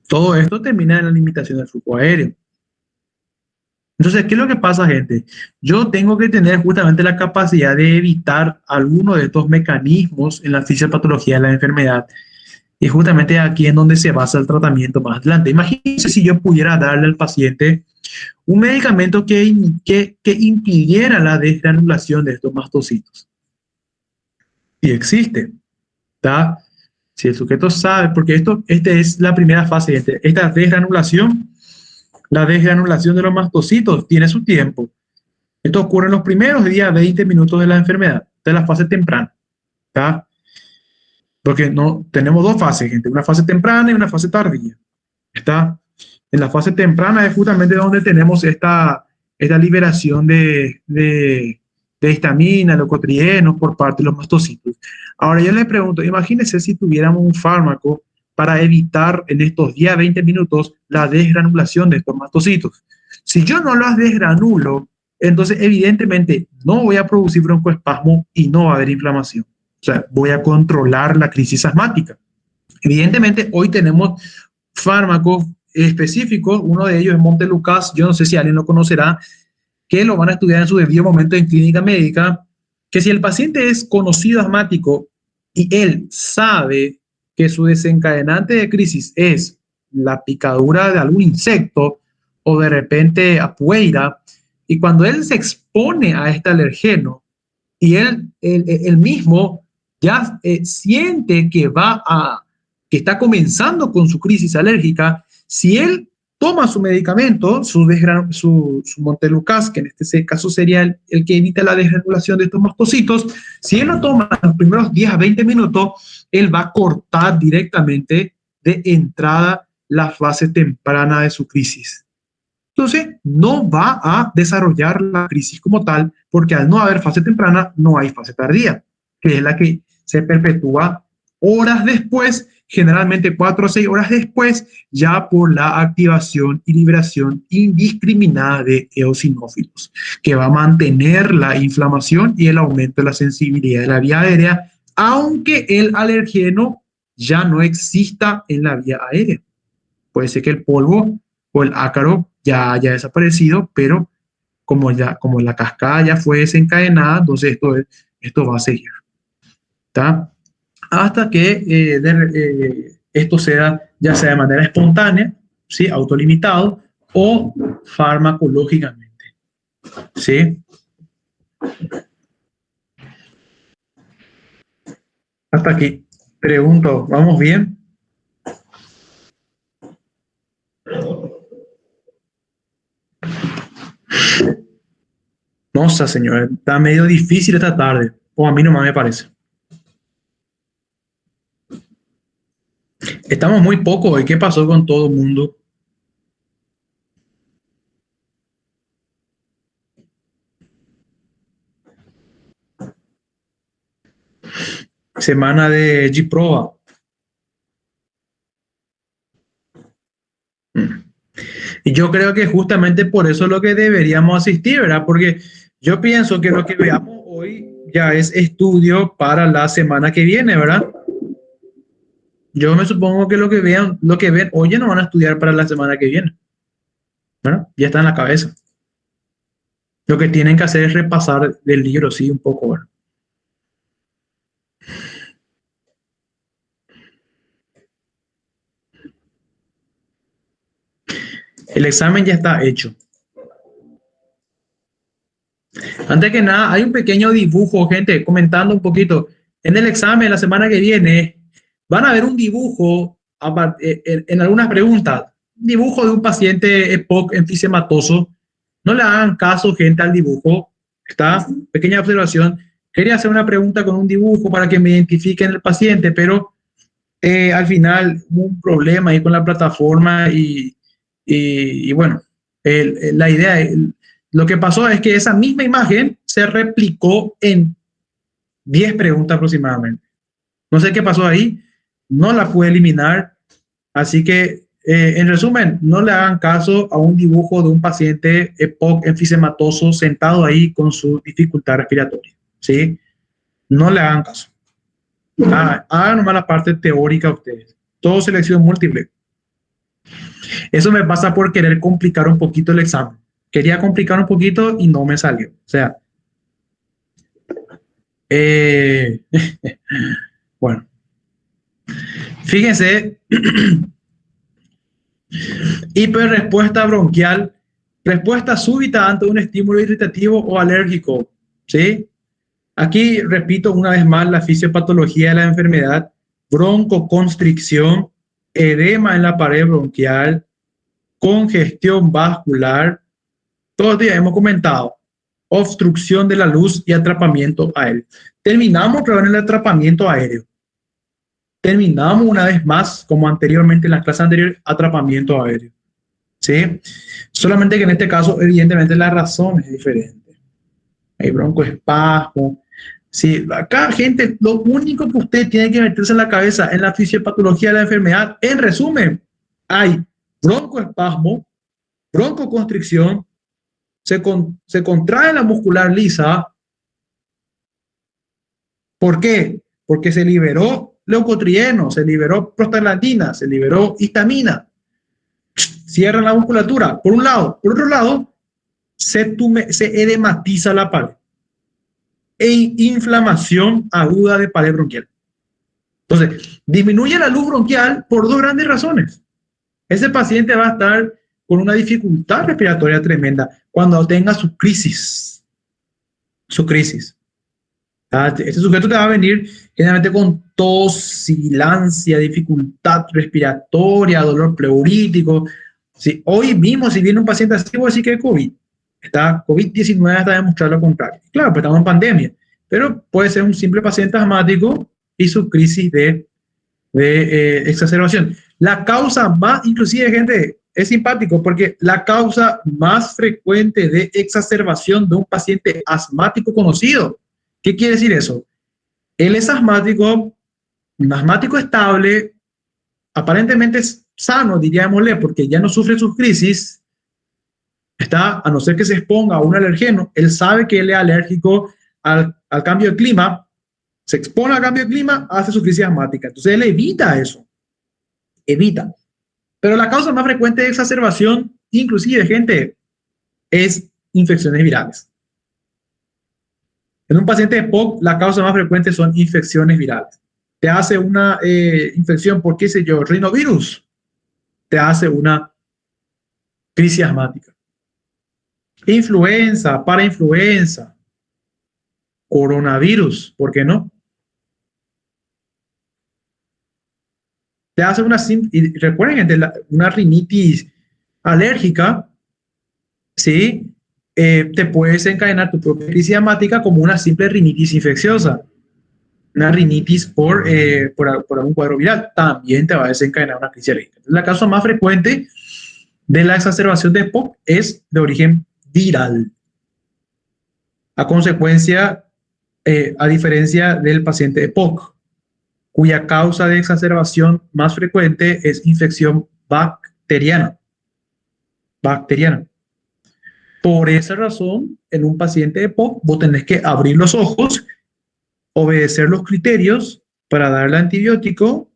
Todo esto termina en la limitación del flujo aéreo. Entonces, ¿qué es lo que pasa, gente? Yo tengo que tener justamente la capacidad de evitar alguno de estos mecanismos en la fisiopatología de la enfermedad. Y justamente aquí en donde se basa el tratamiento más adelante. Imagínense si yo pudiera darle al paciente un medicamento que impidiera la desgranulación de estos mastocitos. Y existe, ¿está? Si el sujeto sabe, porque esta es la primera fase, esta desgranulación, la desgranulación de los mastocitos tiene su tiempo. Esto ocurre en los primeros días, 20 minutos de la enfermedad, de la fase temprana, ¿está? Porque no, tenemos dos fases, gente, una fase temprana y una fase tardía, ¿está? En la fase temprana es justamente donde tenemos esta liberación de histamina, leucotrienos por parte de los mastocitos. Ahora yo le pregunto, imagínense si tuviéramos un fármaco para evitar en estos 10 a 20 minutos la desgranulación de estos mastocitos. Si yo no las desgranulo, entonces evidentemente no voy a producir broncoespasmo y no va a haber inflamación. O sea, voy a controlar la crisis asmática. Evidentemente, hoy tenemos fármacos específicos, uno de ellos es Montelukast, yo no sé si alguien lo conocerá, que lo van a estudiar en su debido momento en clínica médica, que si el paciente es conocido asmático y él sabe que su desencadenante de crisis es la picadura de algún insecto o de repente a pueira, y cuando él se expone a este alergeno y él mismo ya siente que está comenzando con su crisis alérgica, si él toma su medicamento, su Montelukast, que en este caso sería el que evita la desregulación de estos mastocitos, si él lo toma en los primeros 10 a 20 minutos, él va a cortar directamente de entrada la fase temprana de su crisis. Entonces, no va a desarrollar la crisis como tal, porque al no haber fase temprana, no hay fase tardía, que es la que se perpetúa horas después, generalmente 4 o 6 horas después, ya por la activación y liberación indiscriminada de eosinófilos, que va a mantener la inflamación y el aumento de la sensibilidad de la vía aérea, aunque el alergeno ya no exista en la vía aérea. Puede ser que el polvo o el ácaro ya haya desaparecido, pero como la cascada ya fue desencadenada, entonces esto va a seguir, ¿está? Hasta que esto sea ya sea de manera espontánea, ¿sí? Autolimitado o farmacológicamente, ¿sí? Hasta aquí. Pregunto, ¿vamos bien? No sé, señor, está medio difícil esta tarde, o a mí no me parece. Estamos muy poco hoy. ¿Qué pasó con todo el mundo? semana de G-Proba. Y yo creo que justamente por eso es lo que deberíamos asistir, ¿verdad? Porque yo pienso que lo que veamos hoy ya es estudio para la semana que viene, ¿verdad? Yo me supongo que lo que ven hoy ya no van a estudiar para la semana que viene, ¿verdad? Ya está en la cabeza. Lo que tienen que hacer es repasar del libro, sí, un poco, ¿verdad? El examen ya está hecho. Antes que nada, hay un pequeño dibujo, gente, comentando un poquito. En el examen la semana que viene van a ver un dibujo en algunas preguntas. Un dibujo de un paciente EPOC enfisematoso. No le hagan caso, gente, al dibujo. Está, pequeña observación. Quería hacer una pregunta con un dibujo para que me identifiquen el paciente, pero al final hubo un problema ahí con la plataforma y bueno, la idea, lo que pasó es que esa misma imagen se replicó en 10 preguntas aproximadamente. No sé qué pasó ahí, no la pude eliminar, así que en resumen, no le hagan caso a un dibujo de un paciente EPOC enfisematoso sentado ahí con su dificultad respiratoria, ¿sí? No le hagan caso. Hagan nomás la parte teórica ustedes. Todo selección múltiple. Eso me pasa por querer complicar un poquito el examen. Quería complicar un poquito y no me salió. O sea, eh, bueno, fíjense, hiperrespuesta bronquial, respuesta súbita ante un estímulo irritativo o alérgico. ¿Sí? Aquí repito una vez más la fisiopatología de la enfermedad: broncoconstricción, edema en la pared bronquial, congestión vascular. Todos días hemos comentado obstrucción de la luz y atrapamiento aéreo. Terminamos con el atrapamiento aéreo. Terminamos una vez más, como anteriormente en la clase anterior, atrapamiento aéreo. ¿Sí? Solamente que en este caso, evidentemente, la razón es diferente. Hay broncoespasmo. Sí, acá, gente, lo único que usted tiene que meterse en la cabeza en la fisiopatología de la enfermedad, en resumen, hay broncoespasmo, broncoconstricción, se contrae la muscular lisa. ¿Por qué? Porque se liberó leucotrieno, se liberó prostaglandina, se liberó histamina. Cierran la musculatura, por un lado. Por otro lado, se edematiza la pared. E inflamación aguda de pared bronquial. Entonces, disminuye la luz bronquial por dos grandes razones. Ese paciente va a estar con una dificultad respiratoria tremenda cuando tenga su crisis. Su crisis. Este sujeto te va a venir generalmente con tos, sibilancia, dificultad respiratoria, dolor pleurítico. Si hoy mismo, si viene un paciente así, voy a decir que es COVID. Está COVID-19 hasta demostrar lo contrario. Claro, pues estamos en pandemia, pero puede ser un simple paciente asmático y su crisis de exacerbación. La causa más, inclusive, gente, es simpático porque la causa más frecuente de exacerbación de un paciente asmático conocido. ¿Qué quiere decir eso? Él es asmático, un asmático estable, aparentemente es sano, diríamosle, porque ya no sufre sus crisis, está, a no ser que se exponga a un alergeno, él sabe que él es alérgico al cambio de clima, se expone al cambio de clima, hace su crisis asmática. Entonces él evita eso, evita. Pero la causa más frecuente de exacerbación, inclusive, gente, es infecciones virales. En un paciente de POC, la causa más frecuente son infecciones virales. Te hace una infección por, qué sé yo, rinovirus, te hace una crisis asmática. Influenza, parainfluenza, coronavirus, ¿por qué no? Te hace una, y recuerden, una rinitis alérgica, ¿sí? Te puede desencadenar tu propia crisis asmática como una simple rinitis infecciosa. Una rinitis por algún cuadro viral, también te va a desencadenar una crisis alérgica. La causa más frecuente de la exacerbación de POC es de origen viral. A consecuencia, a diferencia del paciente de POC. cuya causa de exacerbación más frecuente es infección bacteriana. Bacteriana. Por esa razón, en un paciente de EPOC, vos tenés que abrir los ojos, obedecer los criterios para darle antibiótico,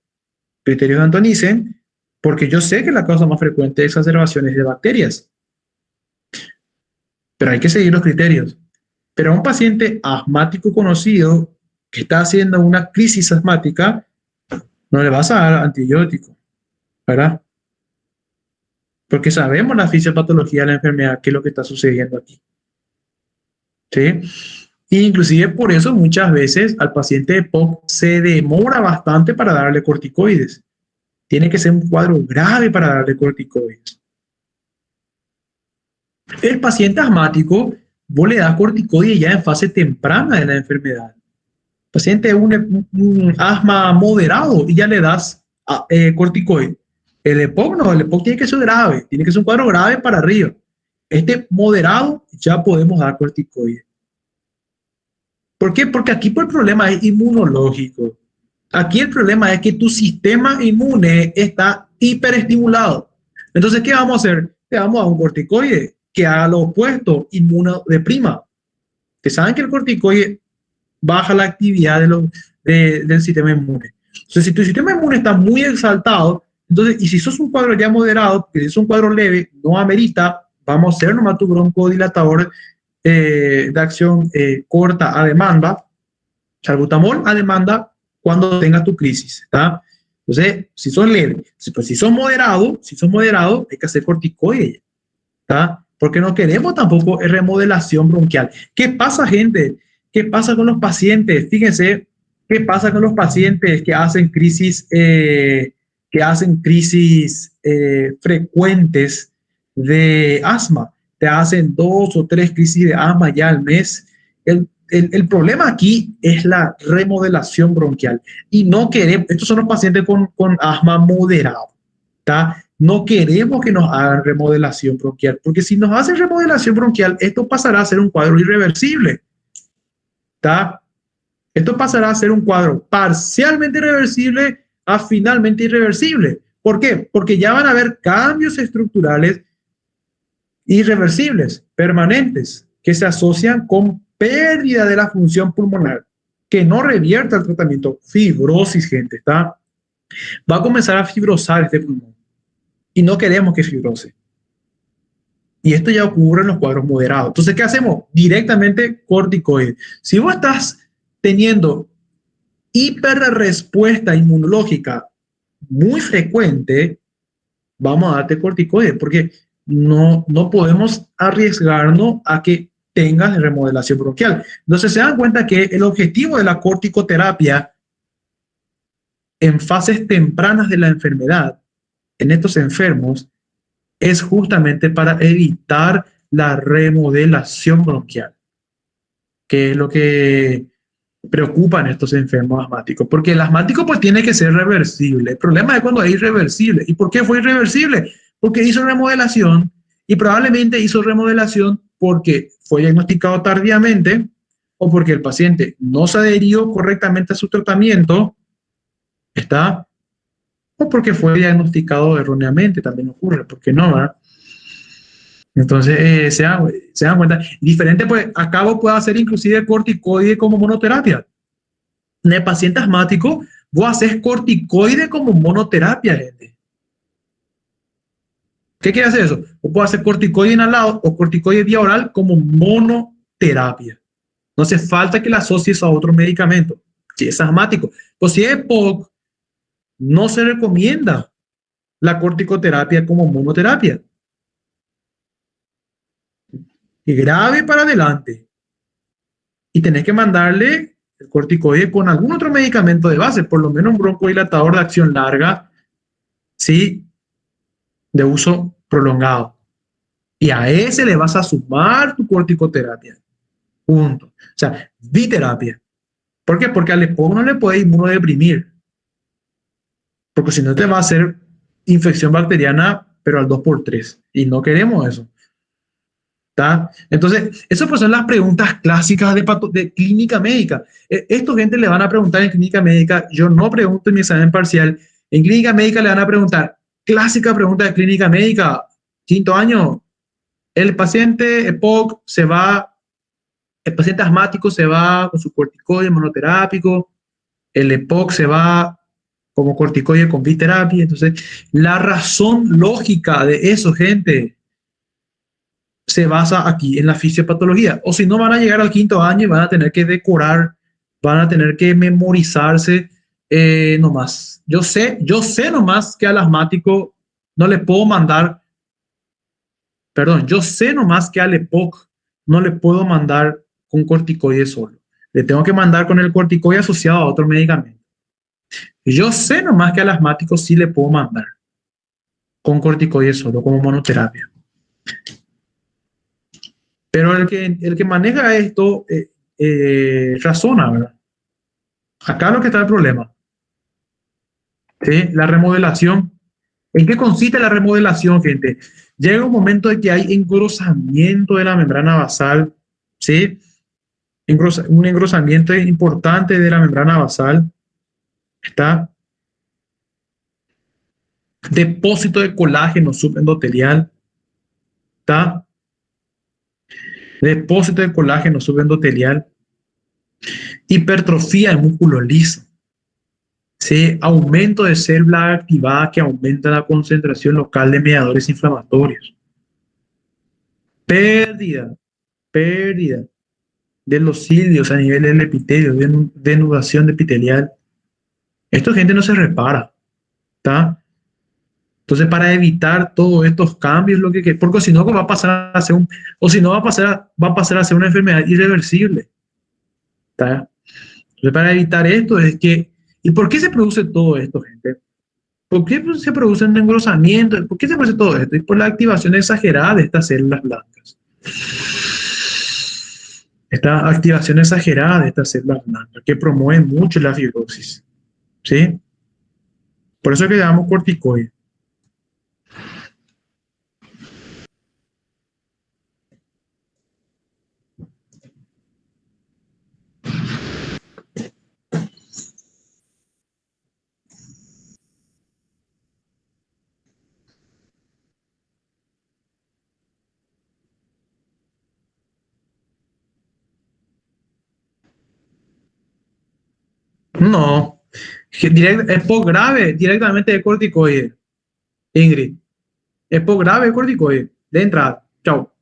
criterios de Antonicen, porque yo sé que la causa más frecuente de exacerbación es de bacterias, pero hay que seguir los criterios. Pero a un paciente asmático conocido que está haciendo una crisis asmática, no le vas a dar antibiótico, ¿verdad? Porque sabemos la fisiopatología de la enfermedad, qué es lo que está sucediendo aquí. ¿Sí? E inclusive por eso muchas veces al paciente de POC se demora bastante para darle corticoides. Tiene que ser un cuadro grave para darle corticoides. El paciente asmático, vos le das corticoides ya en fase temprana de la enfermedad. El paciente es un asma moderado y ya le das corticoides. El EPOC no, el EPOC tiene que ser grave, tiene que ser un cuadro grave para arriba. Este moderado ya podemos dar corticoides. ¿Por qué? Porque aquí el problema es inmunológico. Aquí el problema es que tu sistema inmune está hiperestimulado. Entonces, ¿qué vamos a hacer? Le vamos a dar un corticoide que haga lo opuesto, inmunodeprima. Que saben que el corticoide baja la actividad del sistema inmune. Entonces, si tu sistema inmune está muy exaltado, entonces, y si sos un cuadro ya moderado, que es un cuadro leve, no amerita, vamos a hacer nomás tu broncodilatador de acción corta a demanda, salbutamol a demanda cuando tengas tu crisis, ¿tá? Entonces, si son leves, si son moderados, hay que hacer corticoides, ¿tá? Porque no queremos tampoco remodelación bronquial. ¿Qué pasa, gente? ¿Qué pasa con los pacientes? Fíjense, ¿qué pasa con los pacientes que hacen crisis frecuentes de asma? Te hacen 2 o 3 crisis de asma ya al mes. El problema aquí es la remodelación bronquial. Y no queremos, estos son los pacientes con asma moderado, ¿tá? No queremos que nos hagan remodelación bronquial, porque si nos hacen remodelación bronquial, esto pasará a ser un cuadro irreversible, ¿tá? Esto pasará a ser un cuadro parcialmente irreversible a finalmente irreversible. ¿Por qué? Porque ya van a haber cambios estructurales irreversibles, permanentes, que se asocian con pérdida de la función pulmonar, que no revierta el tratamiento. Fibrosis, gente, ¿está? Va a comenzar a fibrosar este pulmón y no queremos que fibrose. Y esto ya ocurre en los cuadros moderados. Entonces, ¿qué hacemos? Directamente corticoides. Si vos estás teniendo hiperrespuesta inmunológica muy frecuente, vamos a darte corticoides, porque no podemos arriesgarnos a que tengas remodelación bronquial. Entonces se dan cuenta que el objetivo de la corticoterapia en fases tempranas de la enfermedad, en estos enfermos, es justamente para evitar la remodelación bronquial, que es lo que preocupa en estos enfermos asmáticos, porque el asmático pues tiene que ser reversible. El problema es cuando es irreversible. ¿Y por qué fue irreversible? Porque hizo remodelación y probablemente hizo remodelación porque fue diagnosticado tardíamente o porque el paciente no se adherió correctamente a su tratamiento, ¿está? O porque fue diagnosticado erróneamente, también ocurre, ¿por qué no? ¿Verdad? Entonces, se dan cuenta. Diferente, pues, acá vos puedes hacer inclusive corticoide como monoterapia. En el paciente asmático, vos haces corticoide como monoterapia, gente. ¿Qué quiere hacer eso? Vos puedes hacer corticoide inhalado o corticoide vía oral como monoterapia. No hace falta que la asocies a otro medicamento. Si es asmático. Pues si es POC, no se recomienda la corticoterapia como monoterapia. Y grave para adelante. Y tenés que mandarle el corticoide con algún otro medicamento de base, por lo menos un broncodilatador de acción larga, ¿sí? De uso prolongado. Y a ese le vas a sumar tu corticoterapia. Punto. O sea, biterapia. ¿Por qué? Porque al EPOC no le puede inmunodeprimir. Porque si no te va a hacer infección bacteriana, pero al 2x3. Y no queremos eso. ¿Tá? Entonces, esas pues son las preguntas clásicas de clínica médica. Esto gente le van a preguntar en clínica médica, yo no pregunto en mi examen parcial, en clínica médica le van a preguntar, clásica pregunta de clínica médica, quinto año, el paciente EPOC se va, el paciente asmático se va con su corticoide monoterápico, el EPOC se va como corticoide con biterapia. Entonces, la razón lógica de eso, gente, se basa aquí en la fisiopatología. O si no, van a llegar al quinto año y van a tener que decorar, van a tener que memorizarse nomás. Yo sé nomás que al asmático no le puedo mandar, perdón, yo sé nomás que al EPOC no le puedo mandar con corticoide solo. Le tengo que mandar con el corticoide asociado a otro medicamento. Yo sé nomás que al asmático sí le puedo mandar con corticoide solo, como monoterapia. Pero el que maneja esto razona, ¿verdad? Acá lo que está el problema, ¿sí? La remodelación. ¿En qué consiste la remodelación, gente? Llega un momento de que hay engrosamiento de la membrana basal, ¿sí? Un engrosamiento importante de la membrana basal. Está depósito de colágeno subendotelial. Está depósito de colágeno subendotelial. Hipertrofia de músculo liso. ¿Sí? Aumento de célula activada que aumenta la concentración local de mediadores inflamatorios. Pérdida, pérdida de los cilios a nivel del epitelio, denudación de epitelial. Esto gente no se repara, ¿está? Entonces, para evitar todos estos cambios, porque si no va a pasar a ser o si no va a pasar a ser una enfermedad irreversible, ¿está? Entonces, para evitar esto es que, ¿y por qué se produce todo esto, gente? ¿Por qué se produce un engrosamiento? ¿Por qué se produce todo esto? Es por la activación exagerada de estas células blancas. Esta activación exagerada de estas células blancas que promueven mucho la fibrosis. ¿Sí? Por eso es que llamamos corticoides. No, es poco grave directamente de corticoide, Ingrid. Es poco grave de corticoide, de entrada. Chao.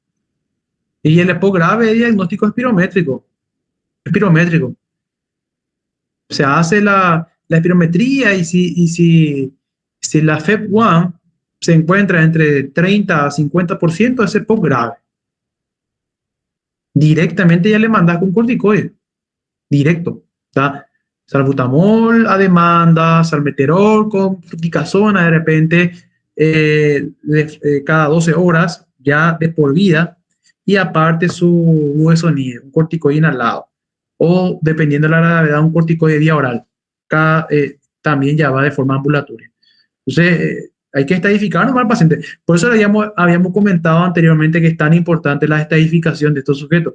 Y el EPOC grave de diagnóstico espirométrico. Espirométrico. Se hace la espirometría si la FEP1 se encuentra entre 30 a 50%, es EPOC grave. Directamente ya le mandas con corticoide. Directo. ¿Está? Salbutamol a demanda, salmeterol con fluticasona de repente, cada 12 horas, ya de por vida, y aparte su budesonide, un corticoide inhalado, o dependiendo de la gravedad, un corticoide vía oral, también ya va de forma ambulatoria. Entonces, hay que estadificar nomás al paciente. Por eso habíamos comentado anteriormente que es tan importante la estadificación de estos sujetos.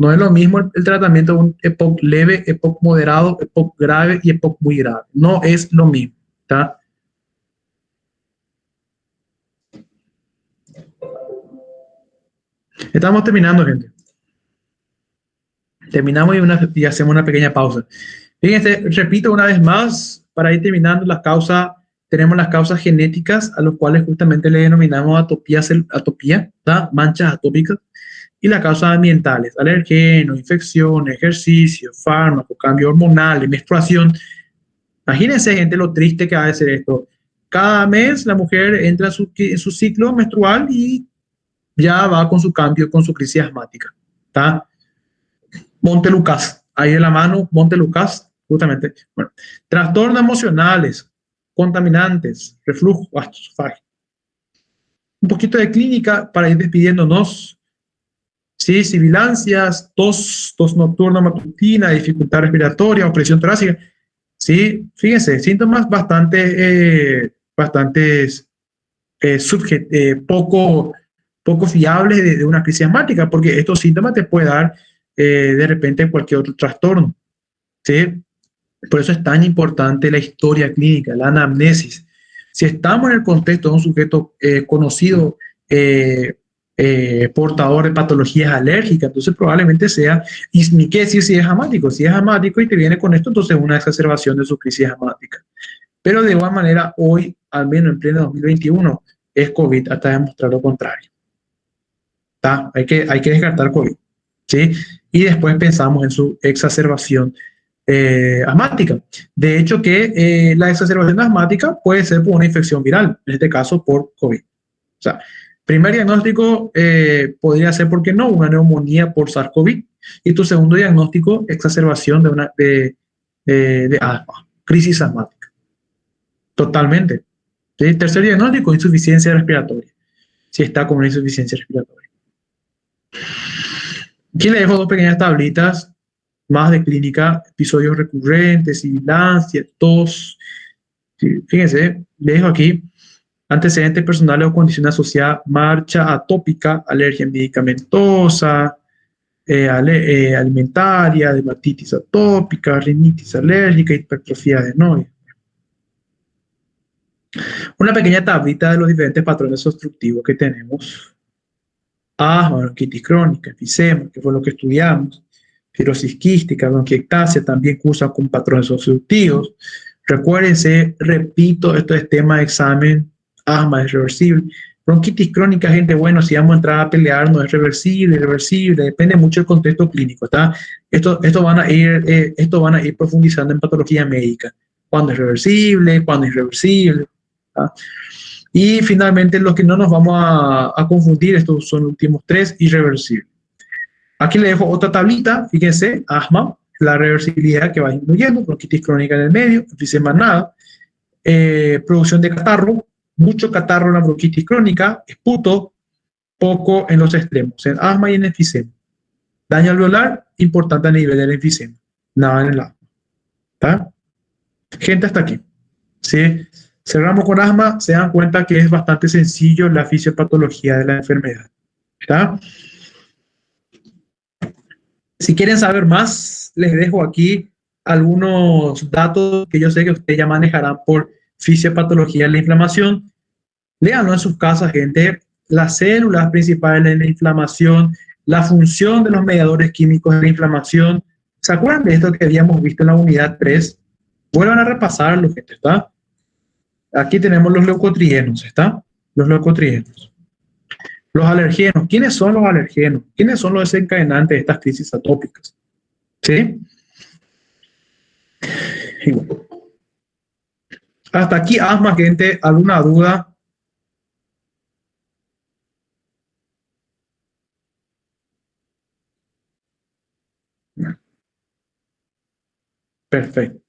No es lo mismo el tratamiento de un EPOC leve, EPOC moderado, EPOC grave y EPOC muy grave. No es lo mismo. ¿Está? Estamos terminando, gente. Terminamos y hacemos una pequeña pausa. Fíjense, repito una vez más, para ir terminando las causas, tenemos las causas genéticas, a las cuales justamente le denominamos atopía, manchas atópicas, y las causas ambientales, alergenos, infecciones, ejercicio, fármacos, cambios hormonales, menstruación. Imagínense, gente, lo triste que va a ser esto. Cada mes la mujer entra en su ciclo menstrual y ya va con su cambio, con su crisis asmática. ¿Está? Montelucas, ahí de la mano, Montelucas, justamente. Bueno, trastornos emocionales, contaminantes, reflujo gastroesofágico. Un poquito de clínica para ir despidiéndonos. Sí, sibilancias, tos nocturna matutina, dificultad respiratoria, opresión torácica. Sí, fíjense, síntomas bastante, bastantes poco poco fiables de una crisis asmática, porque estos síntomas te puede dar de repente cualquier otro trastorno, ¿sí? Por eso es tan importante la historia clínica, la anamnesis. Si estamos en el contexto de un sujeto conocido eh, portador de patologías alérgicas, entonces probablemente sea, y ni qué decir si es asmático y te viene con esto, entonces una exacerbación de su crisis asmática. Pero de igual manera, hoy, al menos en pleno 2021, es COVID hasta demostrar lo contrario. ¿Tá? Hay que descartar COVID, ¿sí? Y después pensamos en su exacerbación asmática. De hecho, que la exacerbación asmática puede ser por una infección viral, en este caso por COVID. O sea, primer diagnóstico podría ser, ¿por qué no?, una neumonía por SARS-CoV. Y tu segundo diagnóstico, exacerbación de asma, crisis asmática. Totalmente. ¿Sí? Tercer diagnóstico, insuficiencia respiratoria. Si está con una insuficiencia respiratoria. Aquí le dejo dos pequeñas tablitas más de clínica, episodios recurrentes, sibilancia, tos. Sí, fíjense, le dejo aquí antecedentes personales o condición asociada, marcha atópica, alergia medicamentosa, alimentaria, dermatitis atópica, rinitis alérgica, hipertrofia adenoide. Una pequeña tablita de los diferentes patrones obstructivos que tenemos. Asma, bronquitis crónica, enfisema, que fue lo que estudiamos, fibrosis quística, bronquiectasia, también cursan con patrones obstructivos. Recuérdense, repito, esto es tema de examen, asma es reversible. Bronquitis crónica, gente, bueno, si vamos a entrar a pelear, no es reversible, irreversible, depende mucho del contexto clínico, ¿está? Esto van a ir profundizando en patología médica. ¿Cuándo es reversible? ¿Cuándo es irreversible? ¿Tá? Y finalmente, los que no nos vamos a confundir, estos son los últimos tres, irreversibles. Aquí le dejo otra tablita, fíjense, asma, la reversibilidad que va disminuyendo, bronquitis crónica en el medio, enfisema nada, producción de catarro, mucho catarro en la bronquitis crónica, esputo, poco en los extremos, en asma y en enfisema. Daño alveolar, importante a nivel del enfisema, nada en el asma. ¿Está? Gente, hasta aquí. ¿Sí? Cerramos con asma, se dan cuenta que es bastante sencillo la fisiopatología de la enfermedad. ¿Está? Si quieren saber más, les dejo aquí algunos datos que yo sé que ustedes ya manejarán por fisiopatología de la inflamación. Léanlo en sus casas, gente. Las células principales de la inflamación, la función de los mediadores químicos de la inflamación. ¿Se acuerdan de esto que habíamos visto en la unidad 3? Vuelvan a repasarlo, gente, ¿está? Aquí tenemos los leucotrienos, ¿está? Los leucotrienos. Los alergenos. ¿Quiénes son los alergenos? ¿Quiénes son los desencadenantes de estas crisis atópicas? ¿Sí? Y bueno, hasta aquí asma, gente. ¿Alguna duda? Perfecto.